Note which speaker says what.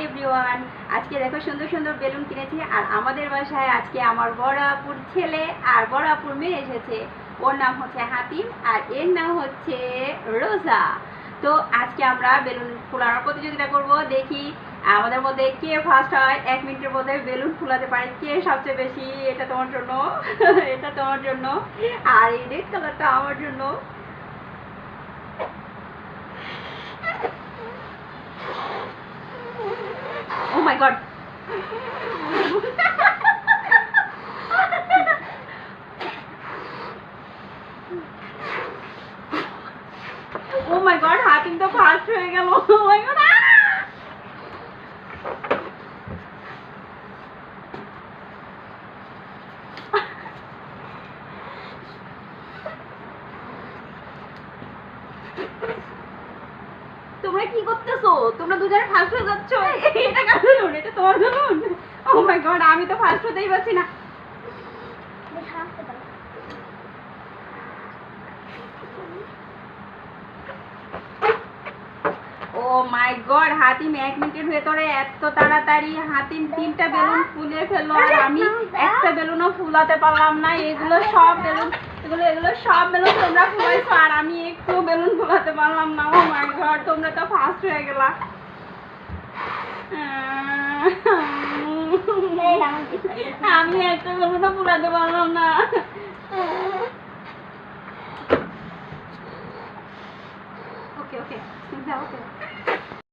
Speaker 1: Everyone, আজকে দেখো সুন্দর সুন্দর বেলুন কিনেছি। আর আমাদের বাসায় আজকে আমার বড় আপুর ছেলে আর বড় আপুর মেয়ে এসেছে। ওর নাম হচ্ছে হাতিম আর এর নাম হচ্ছে রোজা। তো আজকে আমরা বেলুন ফোলানোর প্রতিযোগিতা করব। দেখি আমাদের মধ্যে কে ফার্স্ট হয়, 1 মিনিটের মধ্যে বেলুন ফোলাতে পারে কে সবচেয়ে বেশি। এটা তোমার জন্য এটা তোমার জন্য, আর এই রেড কালারটা আমার জন্য। Oh my god. Oh my god, Hatim তো ফার্স্ট হয়ে গেল। Oh my god. তোমরা কি করতেছো? তোমরা দুজনে ফার্স্ট হয়ে যাচ্ছ। এটা কার বেলুন? এটা তোমার বেলুন? Oh my god, আমি তো ফার্স্ট হতেই পারছি না। ও মাই গড, হাতিম 1 মিনিটের ভেতরে এত তাড়াতাড়ি হাতিম 3টা বেলুন ফুলে ফেললো আর আমি একটা বেলুনও ফুলাতে পারলাম না। এগুলো সব বেলুন তোমরা ফুলাইছো আর আমি একটু বেলুন ফুলাতে পারলাম না। ও মাই গড, তোমরা তো ফার্স্ট হয়ে গেলা। আমি একটা বেলুনও ফুলাতে পারলাম না।